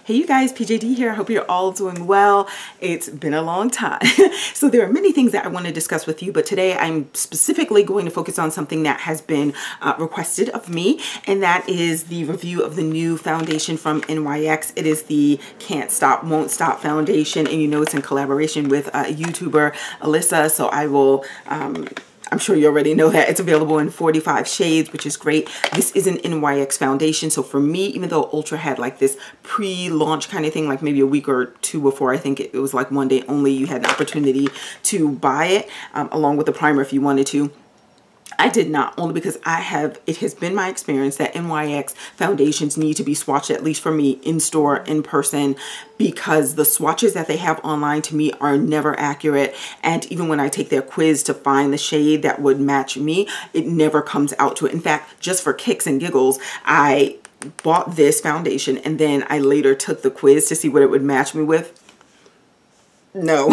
Hey you guys, PJD here. I hope you're all doing well. It's been a long time. So there are many things that I want to discuss with you, but today I'm specifically going to focus on something that has been requested of me, and that is the review of the new foundation from NYX. It is the Can't Stop, Won't Stop foundation, and you know it's in collaboration with YouTuber Alyssa, so I will I'm sure you already know that it's available in 45 shades, which is great. This is an NYX foundation. So for me, even though Ultra had like this pre-launch kind of thing, like maybe a week or two before, I think it was like one day only, you had an opportunity to buy it along with the primer if you wanted to. I did not, only because it has been my experience that NYX foundations need to be swatched, at least for me, in store, in person, because the swatches that they have online to me are never accurate. And even when I take their quiz to find the shade that would match me, it never comes out to it. In fact, just for kicks and giggles, I bought this foundation and then I later took the quiz to see what it would match me with. No,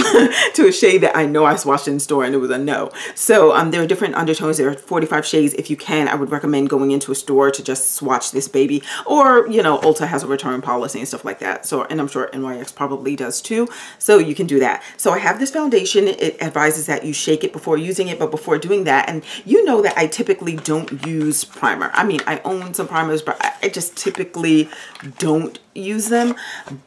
to a shade that I know I swatched in store, and it was a no. So there are different undertones. There are 45 shades. If you can, I would recommend going into a store to just swatch this baby, or you know, Ulta has a return policy and stuff like that. So, and I'm sure NYX probably does too. So you can do that. So I have this foundation. It advises that you shake it before using it, but before doing that, and you know that I typically don't use primer. I mean, I own some primers, but I just typically don't use them.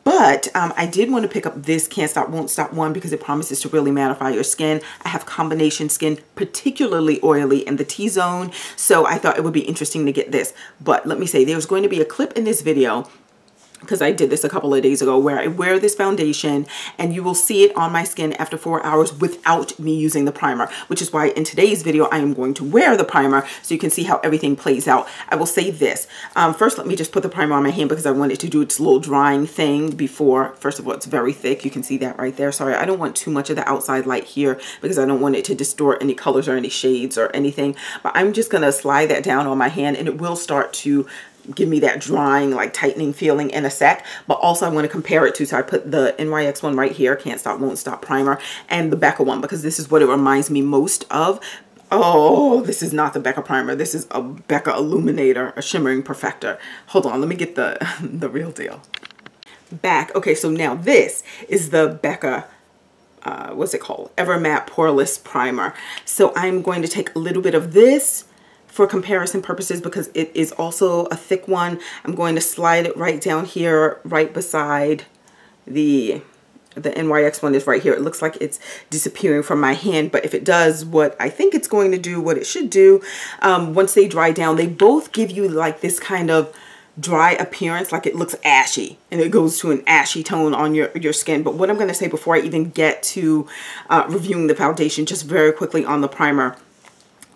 But I did want to pick up this Can't Stop, Won't Stop one because it promises to really mattify your skin. I have combination skin, particularly oily in the T-zone, so I thought it would be interesting to get this. But let me say, there's going to be a clip in this video, because I did this a couple of days ago, where I wear this foundation and you will see it on my skin after 4 hours without me using the primer, which is why in today's video I am going to wear the primer so you can see how everything plays out. I will say this. First, let me just put the primer on my hand because I want it to do its little drying thing before. First of all, it's very thick. You can see that right there. Sorry, I don't want too much of the outside light here because I don't want it to distort any colors or any shades or anything. But I'm just going to slide that down on my hand and it will start to give me that drying, like tightening feeling in a sec. But also I want to compare it to, so I put the NYX one right here, Can't Stop, Won't Stop primer, and the Becca one, because this is what it reminds me most of. Oh, this is not the Becca primer. This is a Becca illuminator, a shimmering perfector. Hold on, let me get the real deal back. Okay, so now this is the Becca what's it called, Ever Matte Poreless Primer. So I'm going to take a little bit of this for comparison purposes because it is also a thick one. I'm going to slide it right down here, right beside the NYX one is right here. It looks like it's disappearing from my hand, but if it does what I think it's going to do, what it should do, once they dry down, they both give you like this kind of dry appearance, like it looks ashy, and it goes to an ashy tone on your skin. But what I'm going to say before I even get to reviewing the foundation, just very quickly on the primer,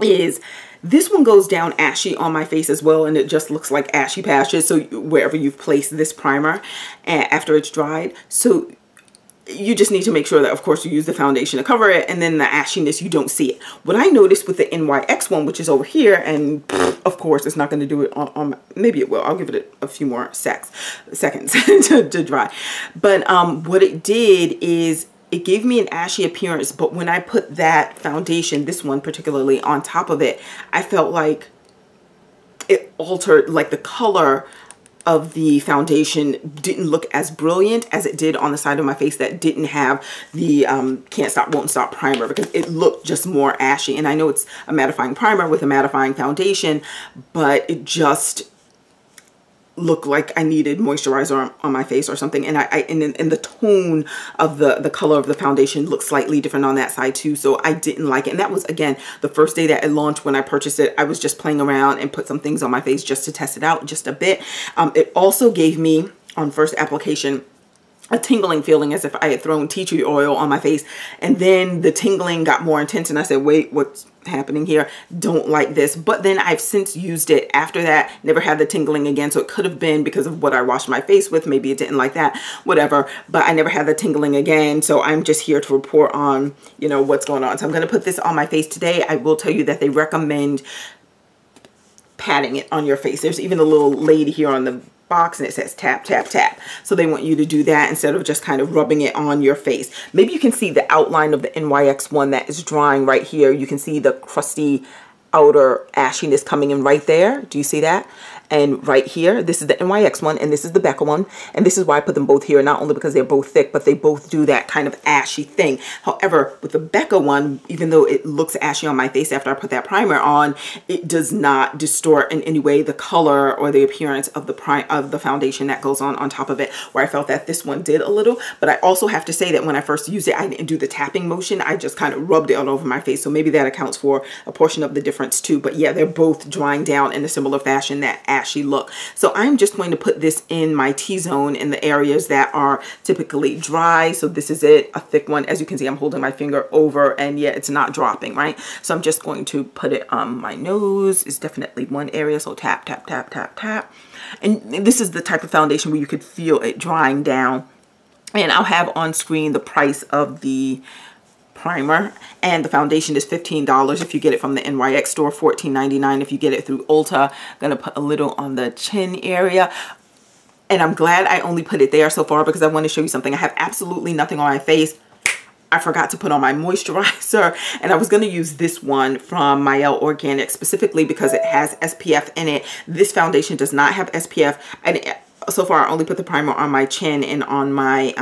is this one goes down ashy on my face as well, and it just looks like ashy patches. So wherever you've placed this primer after it's dried, so you just need to make sure that, of course, you use the foundation to cover it, and then the ashiness, you don't see it. What I noticed with the NYX one, which is over here, and of course, it's not going to do it on maybe it will. I'll give it a few more seconds to dry. But what it did is it gave me an ashy appearance, but when I put that foundation, this one particularly, on top of it, I felt like it altered, like the color of the foundation didn't look as brilliant as it did on the side of my face that didn't have the Can't Stop, Won't Stop primer, because it looked just more ashy. And I know it's a mattifying primer with a mattifying foundation, but it just looked like I needed moisturizer on my face or something. And and the tone of the color of the foundation looked slightly different on that side too, so I didn't like it. And that was, again, the first day that it launched. When I purchased it, I was just playing around and put some things on my face just to test it out just a bit. It also gave me, on first application, a tingling feeling as if I had thrown tea tree oil on my face, and then the tingling got more intense and I said, wait, what's happening here? Don't like this. But then I've since used it after that, never had the tingling again. So it could have been because of what I washed my face with. Maybe it didn't like that, whatever, but I never had the tingling again. So I'm just here to report on, you know, what's going on. So I'm going to put this on my face today. I will tell you that they recommend patting it on your face. There's even a little lady here on the box and it says tap, tap, tap. So they want you to do that instead of just kind of rubbing it on your face. Maybe you can see the outline of the NYX one that is drying right here. You can see the crusty outer ashiness coming in right there. Do you see that? And right here, this is the NYX one, and this is the Becca one. And this is why I put them both here, not only because they're both thick, but they both do that kind of ashy thing. However, with the Becca one, even though it looks ashy on my face after I put that primer on, it does not distort in any way the color or the appearance of the foundation that goes on top of it, where I felt that this one did a little. But I also have to say that when I first used it, I didn't do the tapping motion. I just kind of rubbed it all over my face. So maybe that accounts for a portion of the difference too. But yeah, they're both drying down in a similar fashion, that ashy look. So I'm just going to put this in my T-zone in the areas that are typically dry. So this is it, a thick one. As you can see, I'm holding my finger over, and yeah, it's not dropping, right? So I'm just going to put it on my nose. It's definitely one area. So tap, tap, tap, tap, tap. And this is the type of foundation where you could feel it drying down. And I'll have on screen the price of the primer, and the foundation is $15 if you get it from the NYX store, $14.99 if you get it through Ulta. I'm gonna put a little on the chin area, and I'm glad I only put it there so far because I want to show you something. I have absolutely nothing on my face. I forgot to put on my moisturizer, and I was going to use this one from Mielle Organic specifically because it has SPF in it. This foundation does not have SPF, and so far I only put the primer on my chin and on my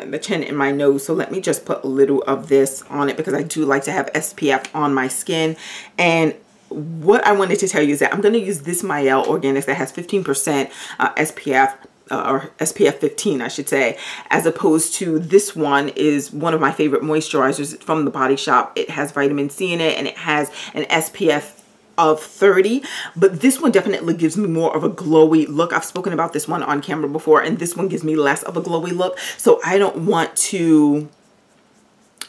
the chin and my nose. So let me just put a little of this on it because I do like to have SPF on my skin. And what I wanted to tell you is that I'm going to use this Mielle Organics that has 15% SPF, or SPF 15 I should say, as opposed to this one is one of my favorite moisturizers from the Body Shop. It has vitamin C in it, and it has an SPF of 30, but this one definitely gives me more of a glowy look. I've spoken about this one on camera before, and this one gives me less of a glowy look. So I don't want to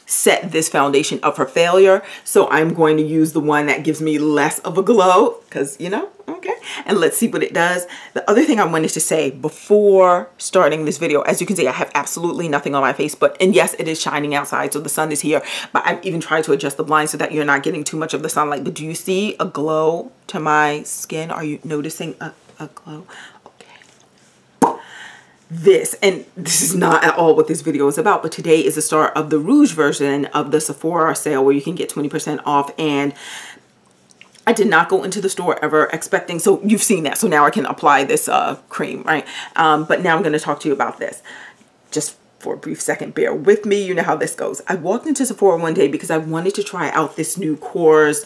set this foundation up for failure. So I'm going to use the one that gives me less of a glow because, you know, okay. And let's see what it does. The other thing I wanted to say before starting this video, as you can see, I have absolutely nothing on my face, and yes, it is shining outside, so the sun is here, but I've even tried to adjust the blinds so that you're not getting too much of the sunlight. But do you see a glow to my skin? Are you noticing a glow? This is not at all what this video is about, but today is the start of the Rouge version of the Sephora sale where you can get 20% off. And I did not go into the store ever expecting, so you've seen that, so now I can apply this cream, right? But now I'm going to talk to you about this. Just for a brief second, bear with me. You know how this goes. I walked into Sephora one day because I wanted to try out this new Kors.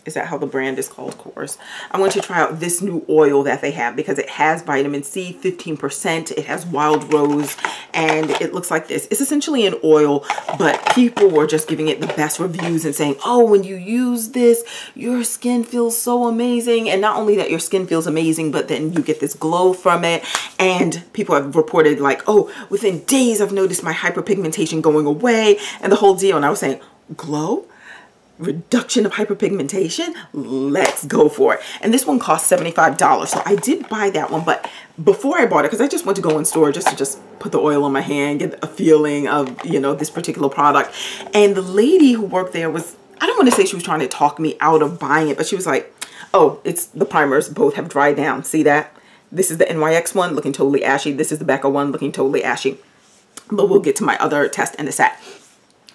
Is that how the brand is called, Kors? I want to try out this new oil that they have because it has vitamin C, 15%. It has wild rose, and it looks like this. It's essentially an oil, but people were just giving it the best reviews and saying, oh, when you use this, your skin feels so amazing. And not only that your skin feels amazing, but then you get this glow from it. And people have reported like, oh, within days, I've noticed my hyperpigmentation going away and the whole deal. And I was saying, glow? Reduction of hyperpigmentation, let's go for it. And this one cost $75, so I did buy that one. But before I bought it, because I just went to go in store just to put the oil on my hand, get a feeling of, you know, this particular product. And the lady who worked there was, I don't want to say she was trying to talk me out of buying it, but she was like, oh, it's the primers both have dried down. See that? This is the NYX one looking totally ashy. This is the Becca one looking totally ashy. But we'll get to my other test in a sec.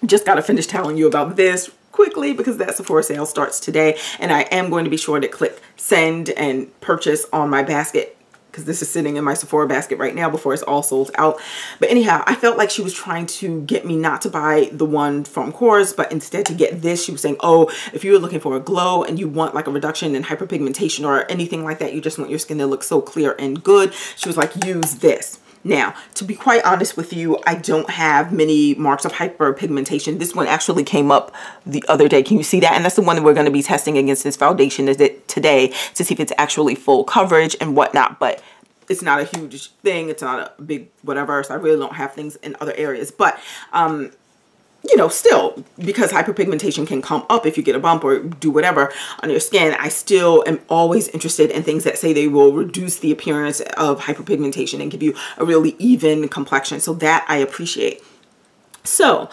Just got to finish telling you about this quickly because that Sephora sale starts today, and I am going to be sure to click send and purchase on my basket because this is sitting in my Sephora basket right now before it's all sold out. But anyhow, I felt like she was trying to get me not to buy the one from Kors, but instead to get this. She was saying, oh, if you're looking for a glow and you want like a reduction in hyperpigmentation or anything like that, you just want your skin to look so clear and good, she was like, use this. Now, to be quite honest with you, I don't have many marks of hyperpigmentation. This one actually came up the other day. Can you see that? And that's the one that we're going to be testing against this foundation today to see if it's actually full coverage and whatnot. But it's not a huge thing. It's not a big whatever. So I really don't have things in other areas. But you know, still, because hyperpigmentation can come up if you get a bump or do whatever on your skin, I still am always interested in things that say they will reduce the appearance of hyperpigmentation and give you a really even complexion. So that I appreciate. So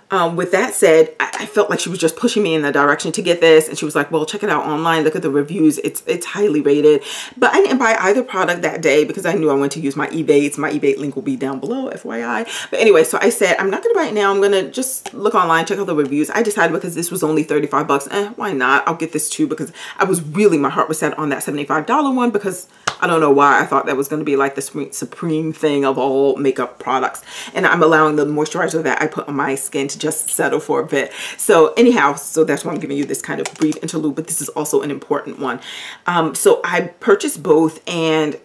With that said, I felt like she was just pushing me in the direction to get this, and she was like, well, check it out online, look at the reviews, it's highly rated. But I didn't buy either product that day because I knew I went to use my Ebates. My Ebate link will be down below, FYI. But anyway, so I said, I'm not gonna buy it now, I'm gonna just look online, check out the reviews. I decided because this was only 35 bucks, why not? I'll get this too, because I was really, my heart was set on that $75 one, because I don't know why I thought that was going to be like the supreme thing of all makeup products. And I'm allowing the moisturizer that I put on my skin to just settle for a bit. So anyhow, so that's why I'm giving you this kind of brief interlude, but this is also an important one. So I purchased both, and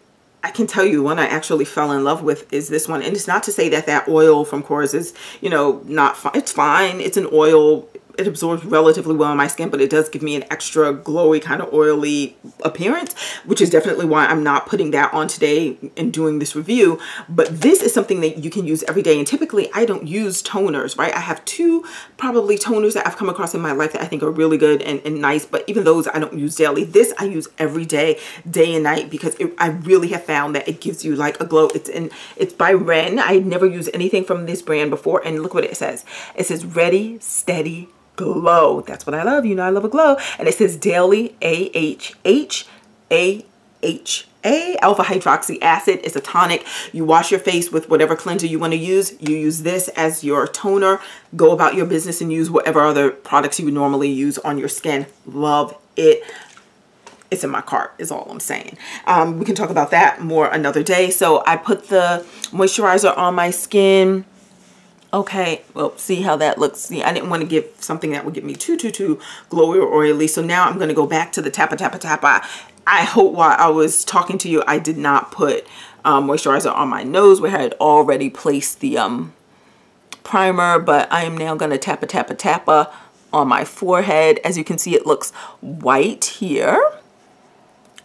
I can tell you one I actually fell in love with is this one. And it's not to say that that oil from Kors is, you know, not fine. It's fine. It's an oil. It absorbs relatively well on my skin, but it does give me an extra glowy, kind of oily appearance, which is definitely why I'm not putting that on today and doing this review. But this is something that you can use every day. And typically I don't use toners, right? I have two probably toners that I've come across in my life that I think are really good and nice, but even those I don't use daily. This I use every day, day and night, because I really have found that it gives you like a glow. It's by Ren. I never used anything from this brand before, and look what it says. It says Ready, Steady, Glow. That's what I love. You know I love a glow. And it says daily AHA alpha hydroxy acid. It's a tonic. You wash your face with whatever cleanser you want to use. You use this as your toner. Go about your business and use whatever other products you would normally use on your skin. Love it. It's in my cart is all I'm saying. We can talk about that more another day. So I put the moisturizer on my skin. Okay, well, see how that looks. See, I didn't want to give something that would get me too glowy or oily. So now I'm going to go back to the Tappa Tappa Tappa. I hope while I was talking to you, I did not put moisturizer on my nose where I had already placed the primer. But I am now going to Tappa Tappa Tappa on my forehead. As you can see, it looks white here.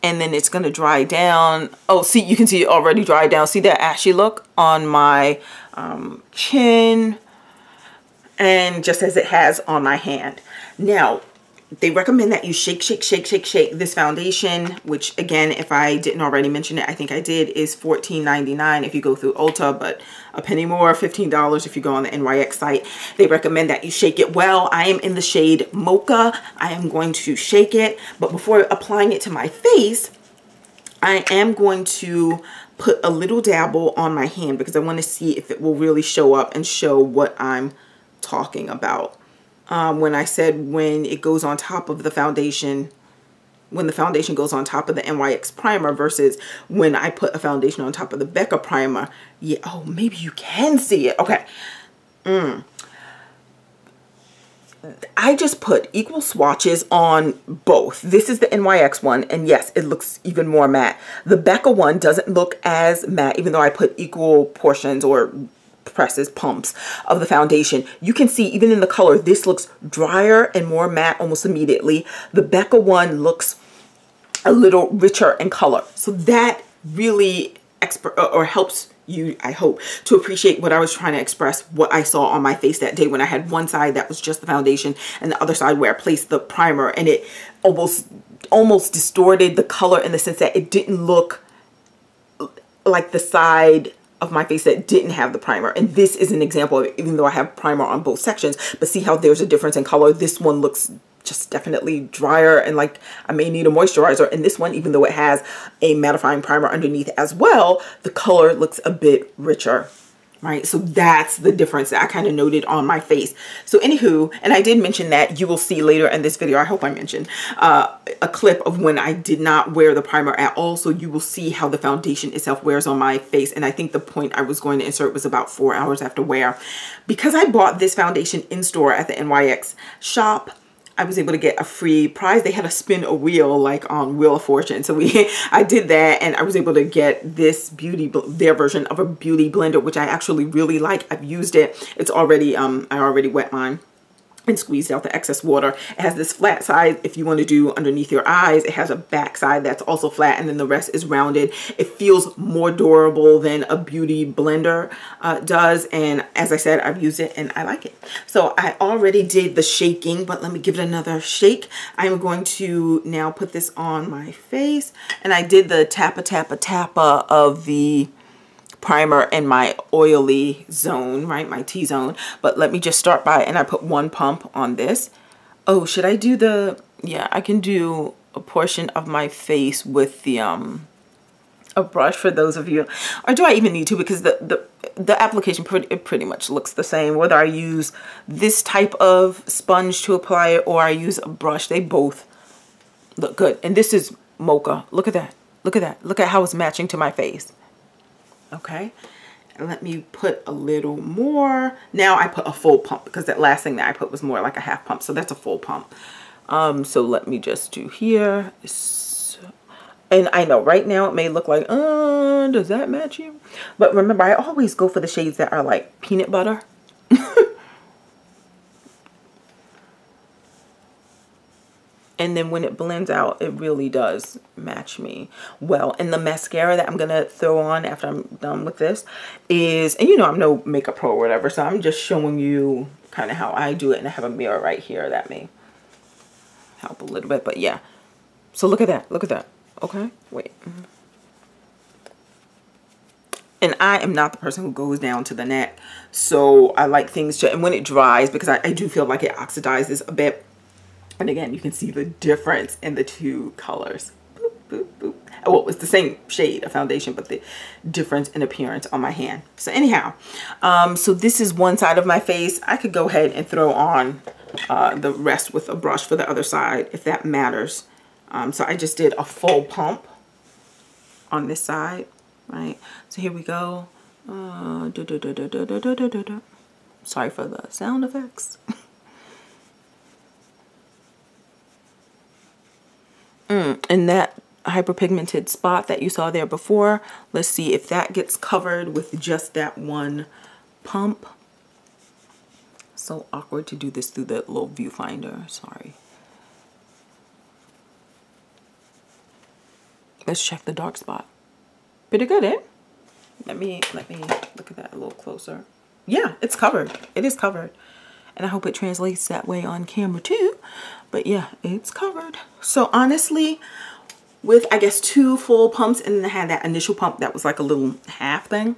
And then it's going to dry down. Oh, see, you can see it already dried down. See that ashy look on my chin, and just as it has on my hand. Now, they recommend that you shake this foundation, which again, if I didn't already mention it, I think I did, is $14.99 if you go through Ulta, but a penny more, $15 if you go on the NYX site. They recommend that you shake it well. I am in the shade Mocha. I am going to shake it, but before applying it to my face, I am going to put a little dabble on my hand because I want to see if it will really show up and show what I'm talking about. When I said when it goes on top of the foundation, when the foundation goes on top of the NYX primer versus when I put a foundation on top of the Becca primer. Yeah, oh, maybe you can see it. Okay. I just put equal swatches on both. This is the NYX one, and yes, it looks even more matte. The Becca one doesn't look as matte, even though I put equal portions or presses, pumps of the foundation. You can see even in the color, this looks drier and more matte almost immediately. The Becca one looks a little richer in color. So that really helps you, I hope, to appreciate what I was trying to express, what I saw on my face that day when I had one side that was just the foundation and the other side where I placed the primer, and it almost distorted the color in the sense that it didn't look like the side of my face that didn't have the primer. And this is an example of it, even though I have primer on both sections, but see how there's a difference in color. This one looks just definitely drier and like I may need a moisturizer. And this one, even though it has a mattifying primer underneath as well, the color looks a bit richer, right? So that's the difference that I kind of noted on my face. So anywho, and I did mention that you will see later in this video, I hope I mentioned a clip of when I did not wear the primer at all. So you will see how the foundation itself wears on my face. And I think the point I was going to insert was about 4 hours after wear. Because I bought this foundation in store at the NYX shop, I was able to get a free prize. They had a spin a wheel like on Wheel of Fortune. So I did that, and I was able to get this their version of a beauty blender, which I actually really like. I've used it. It's already, I already wet mine and squeezed out the excess water. It has this flat side if you want to do underneath your eyes. It has a back side that's also flat, and then the rest is rounded. It feels more durable than a beauty blender does, and as I said, I've used it and I like it. So I already did the shaking, but let me give it another shake. I'm going to now put this on my face, and I did the Tappa Tappa Tappa of the primer in my oily zone, right? My T-zone. But let me just start by, and I put 1 pump on this. Oh, should I do the, yeah, I can do a portion of my face with the, a brush for those of you, or do I even need to, because the application pretty much looks the same, whether I use this type of sponge to apply it or I use a brush. They both look good. And this is Mocha. Look at that. Look at that. Look at how it's matching to my face. Okay. And let me put a little more. Now I put a full pump because that last thing that I put was more like a half pump. So that's a full pump. So let me just do here. And I know right now it may look like, does that match you? But remember, I always go for the shades that are like peanut butter. And then when it blends out, it really does match me well. And the mascara that I'm going to throw on after I'm done with this is, and you know, I'm no makeup pro or whatever, so I'm just showing you kind of how I do it. And I have a mirror right here that may help a little bit, but yeah. So look at that. Look at that. Okay, wait. And I am not the person who goes down to the neck. So I like things to, and when it dries, because I do feel like it oxidizes a bit. And again, you can see the difference in the two colors. Boop, boop, boop. Well, it's the same shade of foundation, but the difference in appearance on my hand. So anyhow, so this is one side of my face. I could go ahead and throw on the rest with a brush for the other side, if that matters. So I just did a full pump on this side, right? So here we go. Sorry for the sound effects. And that hyperpigmented spot that you saw there before, let's see if that gets covered with just that one pump. So awkward to do this through the little viewfinder, sorry. Let's check the dark spot. Pretty good, eh? Let me look at that a little closer. Yeah, it's covered. It is covered. And I hope it translates that way on camera too. But yeah, it's covered. So honestly, with I guess 2 full pumps, and then I had that initial pump that was like a little half thing,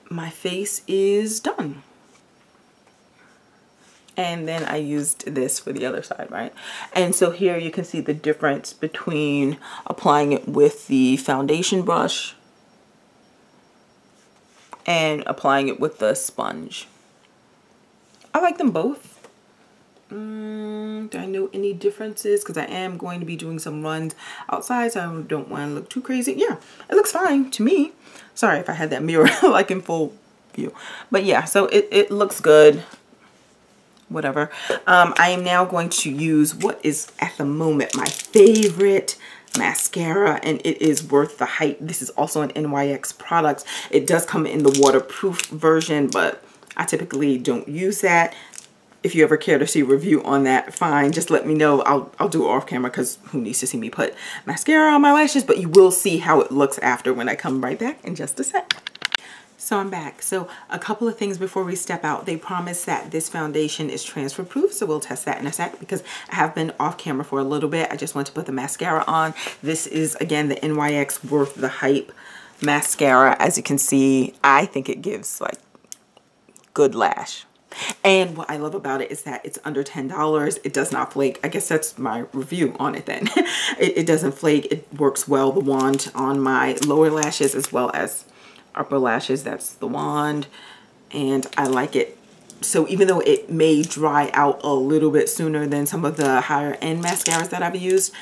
my face is done. And then I used this for the other side, right? And so here you can see the difference between applying it with the foundation brush and applying it with the sponge. I like them both. Do I know any differences? Because I am going to be doing some runs outside, so I don't want to look too crazy. Yeah, it looks fine to me. Sorry if I had that mirror like in full view. But yeah, so it looks good. Whatever. I am now going to use what is at the moment my favorite mascara, and it is worth the hype. This is also an NYX product. It does come in the waterproof version, but I typically don't use that. If you ever care to see a review on that, fine, just let me know. I'll do it off camera, because who needs to see me put mascara on my lashes, but you will see how it looks after when I come right back in just a sec. So I'm back. So a couple of things before we step out. They promise that this foundation is transfer proof, so we'll test that in a sec, because I have been off camera for a little bit. I just want to put the mascara on. This is again the NYX Worth the Hype mascara. As you can see, I think it gives like good lash. And what I love about it is that it's under $10. It does not flake. I guess that's my review on it then. It doesn't flake. It works well, the wand, on my lower lashes as well as upper lashes. That's the wand. And I like it. So even though it may dry out a little bit sooner than some of the higher end mascaras that I've used,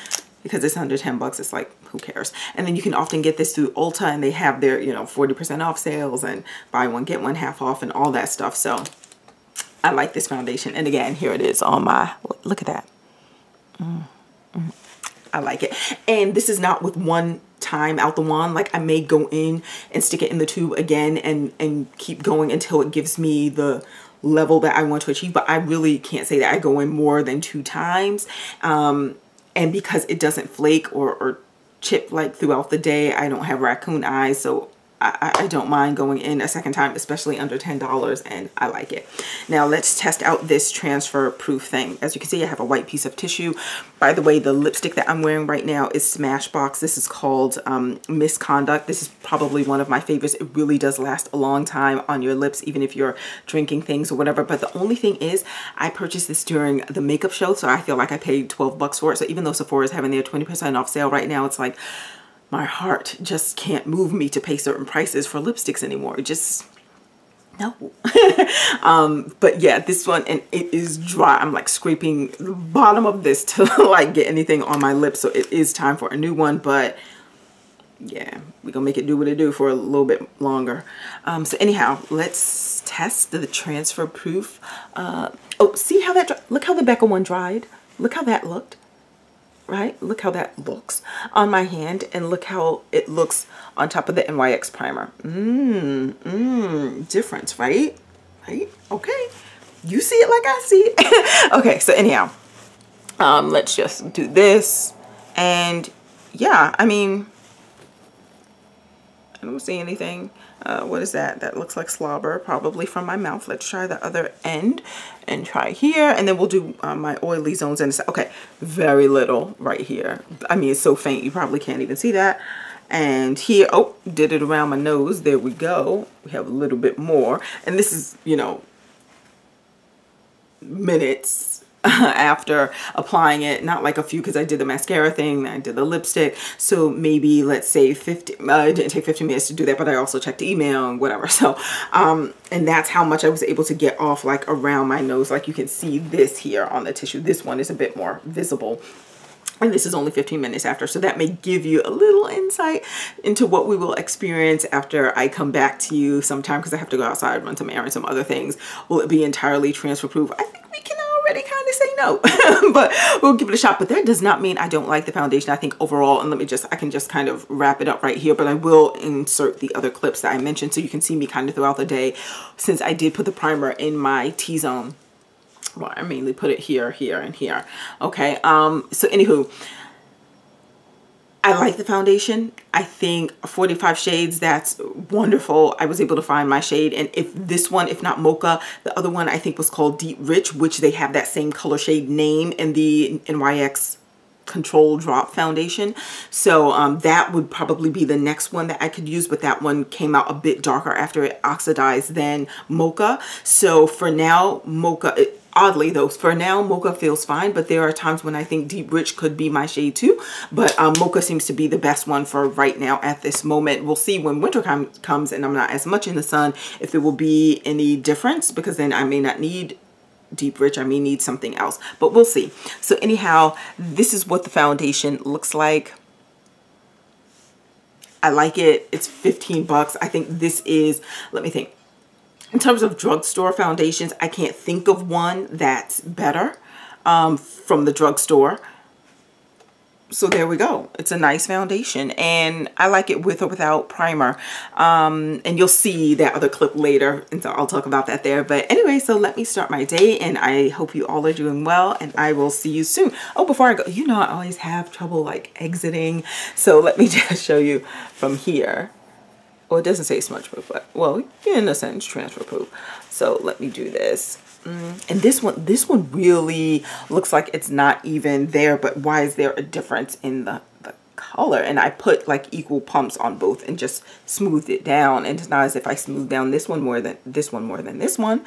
because it's under 10 bucks, it's like, who cares? And then you can often get this through Ulta, and they have their, you know, 40% off sales and buy one, get one half off and all that stuff. So I like this foundation. And again, here it is on my, look at that. I like it. And this is not with one time out the wand. Like I may go in and stick it in the tube again and keep going until it gives me the level that I want to achieve. But I really can't say that I go in more than 2 times. And because it doesn't flake or chip like throughout the day, I don't have raccoon eyes. So I don't mind going in a second time, especially under $10, and I like it. Now let's test out this transfer proof thing. As you can see, I have a white piece of tissue. By the way, the lipstick that I'm wearing right now is Smashbox. This is called Misconduct. This is probably one of my favorites. It really does last a long time on your lips, even if you're drinking things or whatever. But the only thing is, I purchased this during the makeup show, so I feel like I paid 12 bucks for it. So even though Sephora is having their 20% off sale right now, it's like my heart just can't move me to pay certain prices for lipsticks anymore. It just, no. But yeah, this one, and it is dry. I'm like scraping the bottom of this to like get anything on my lips. So it is time for a new one, but yeah, we're gonna make it do what it do for a little bit longer. So anyhow, let's test the transfer proof. Oh, see how that, look how the Becca one dried. Look how that looked. Right? Look how that looks on my hand, and look how it looks on top of the NYX primer. Difference, right? Right? Okay. You see it like I see it. Okay, so anyhow, let's just do this. And yeah, I mean, I don't see anything. What is that? That looks like slobber, probably from my mouth. Let's try the other end and try here. And then we'll do my oily zones. And okay, very little right here. I mean, it's so faint, you probably can't even see that. And here, oh, did it around my nose. There we go. We have a little bit more. And this is, you know, minutes after applying it, not like a few, because I did the mascara thing, I did the lipstick, so maybe let's say 50, it didn't take 15 minutes to do that, but I also checked email and whatever. So and that's how much I was able to get off, like around my nose. Like you can see this here on the tissue. This one is a bit more visible, and this is only 15 minutes after, so that may give you a little insight into what we will experience after I come back to you sometime, because I have to go outside, run some errands, some other things. Will it be entirely transfer proof? I think we can already kind of say no, but we'll give it a shot. But that does not mean I don't like the foundation. I think overall, and I can just kind of wrap it up right here, but I will insert the other clips that I mentioned so you can see me kind of throughout the day, since I did put the primer in my T-zone. Well, I mainly put it here, here, and here. Okay, so anywho, I like the foundation. I think 45 shades, that's wonderful. I was able to find my shade. And if this one, if not Mocha, the other one I think was called Deep Rich, which they have that same color shade name in the NYX Control Drop foundation. So that would probably be the next one that I could use, but that one came out a bit darker after it oxidized than Mocha. So for now, Mocha, oddly though, for now Mocha feels fine, but there are times when I think Deep Rich could be my shade too. But Mocha seems to be the best one for right now at this moment. We'll see when winter comes and I'm not as much in the sun if there will be any difference, because then I may not need Deep Rich, I may need something else, but we'll see. So anyhow, this is what the foundation looks like. I like it. It's 15 bucks. I think this is, let me think. In terms of drugstore foundations, I can't think of one that's better from the drugstore. So there we go. It's a nice foundation, and I like it with or without primer. And you'll see that other clip later, and so I'll talk about that there. But anyway, so let me start my day, and I hope you all are doing well, and I will see you soon. Oh, before I go, you know I always have trouble like exiting, so let me just show you from here. Well, it doesn't say smudge proof, but well, in a sense, transfer proof. So let me do this. And this one really looks like it's not even there, but why is there a difference in the color? And I put like equal pumps on both and just smoothed it down. And it's not as if I smoothed down this one more than this one.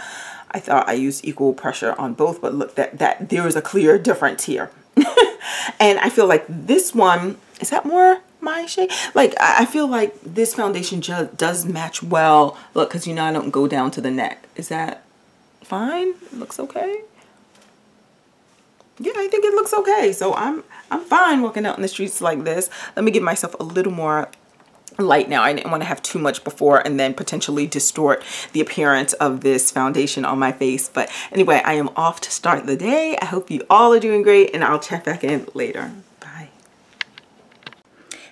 I thought I used equal pressure on both, but look, that there is a clear difference here. And I feel like this one, is that more my shade? Like, I feel like this foundation does match well. Look, because you know I don't go down to the neck. Is that fine? It looks okay. Yeah, I think it looks okay. So I'm fine walking out in the streets like this. Let me give myself a little more light now. I didn't want to have too much before and then potentially distort the appearance of this foundation on my face. But anyway, I am off to start the day. I hope you all are doing great, and I'll check back in later. Bye.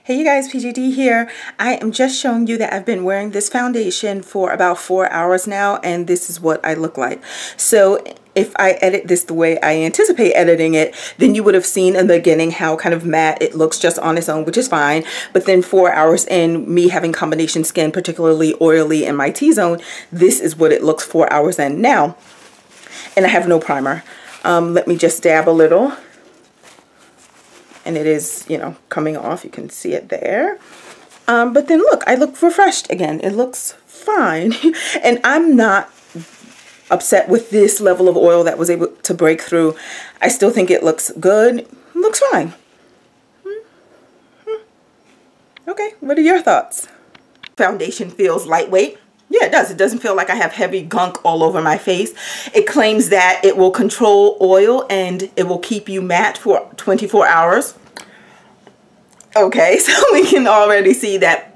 Hey you guys, PJD here. I am just showing you that I've been wearing this foundation for about 4 hours now, and this is what I look like. So if I edit this the way I anticipate editing it, then you would have seen in the beginning how kind of matte it looks just on its own, which is fine. But then 4 hours in, me having combination skin, particularly oily in my T-zone, this is what it looks 4 hours in now. And I have no primer. Let me just dab a little. And it is, you know, coming off. You can see it there. But then look, I look refreshed again. It looks fine. And I'm not upset with this level of oil that was able to break through. I still think it looks good. It looks fine. Okay, what are your thoughts? Foundation feels lightweight. Yeah, it does. It doesn't feel like I have heavy gunk all over my face. It claims that it will control oil and it will keep you matte for 24 hours. Okay, so we can already see that.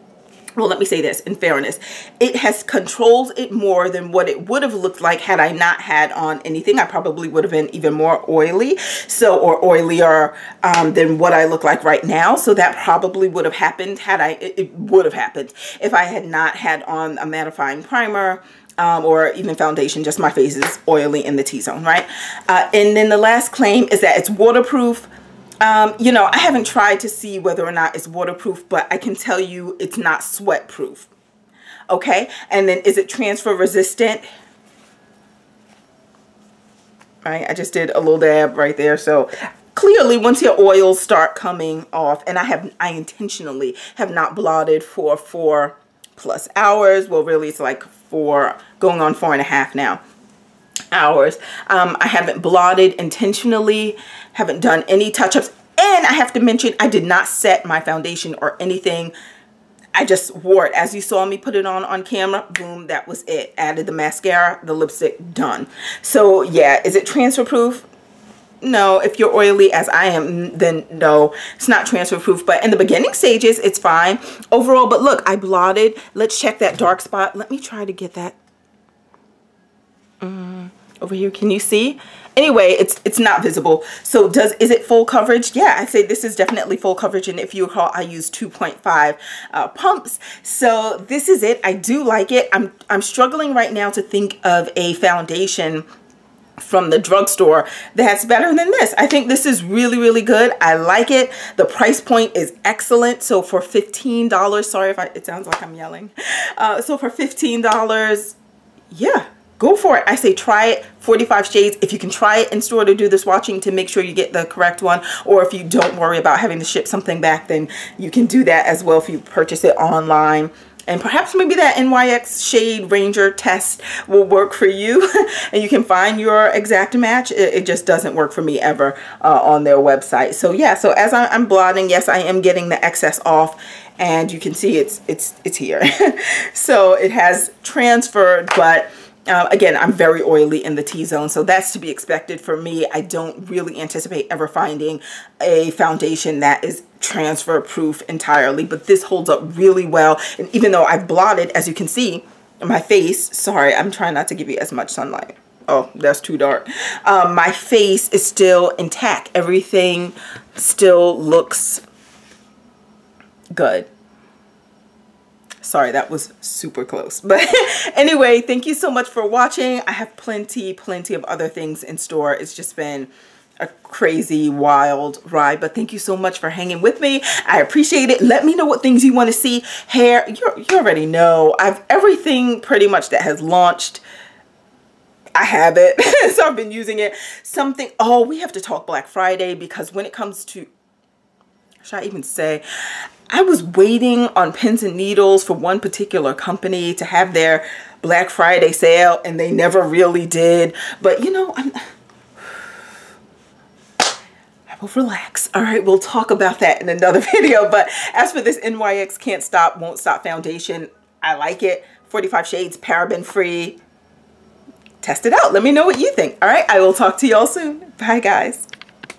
Well, let me say this in fairness. It has controlled it more than what it would have looked like had I not had on anything. I probably would have been even more oily, or oilier than what I look like right now. So that probably would have happened had it would have happened if I had not had on a mattifying primer or even foundation. Just my face is oily in the T-zone, right? And then the last claim is that it's waterproof. You know, I haven't tried to see whether or not it's waterproof, but I can tell you it's not sweat proof. Okay. And then is it transfer resistant? Right. I just did a little dab right there. So clearly once your oils start coming off, and I intentionally have not blotted for 4+ hours. Well, really it's like going on 4.5 now. Hours. I haven't blotted intentionally, haven't done any touch-ups, and I have to mention I did not set my foundation or anything. I just wore it as you saw me put it on camera. Boom, that was it. Added the mascara, the lipstick, done. So yeah, is it transfer proof? No. If you're oily as I am, then no, it's not transfer proof. But in the beginning stages, it's fine overall. But look, I blotted. Let's check that dark spot. Let me try to get that over here. Can you see? Anyway, it's not visible. So is it full coverage? Yeah, I say this is definitely full coverage. And if you recall, I use 2.5 pumps. So this is it. I do like it. I'm struggling right now to think of a foundation from the drugstore that's better than this. I think this is really, really good. I like it. The price point is excellent. So for $15, sorry if it sounds like I'm yelling. So for $15, yeah, go for it. I say try it. 45 shades. If you can try it in store to do the swatching to make sure you get the correct one, or if you don't worry about having to ship something back, then you can do that as well if you purchase it online. And perhaps maybe that NYX Shade Ranger test will work for you and you can find your exact match. It just doesn't work for me ever on their website. So yeah, so as I'm blotting, yes, I am getting the excess off, and you can see it's here. So it has transferred, but again, I'm very oily in the T-zone, so that's to be expected for me. I don't really anticipate ever finding a foundation that is transfer proof entirely, but this holds up really well. And even though I've blotted, as you can see, my face, sorry, I'm trying not to give you as much sunlight. Oh, that's too dark. My face is still intact. Everything still looks good. Sorry, that was super close. But anyway, thank you so much for watching. I have plenty of other things in store. It's just been a crazy, wild ride. But thank you so much for hanging with me. I appreciate it. Let me know what things you want to see. Hair, you already know. Everything pretty much that has launched, I have it. So I've been using it. Oh, we have to talk Black Friday, because when it comes to, should I even say, I was waiting on pins and needles for one particular company to have their Black Friday sale, and they never really did. But you know, I will relax. All right, we'll talk about that in another video. But as for this NYX Can't Stop, Won't Stop foundation, I like it. 45 shades, paraben free. Test it out. Let me know what you think. All right, I will talk to y'all soon. Bye, guys.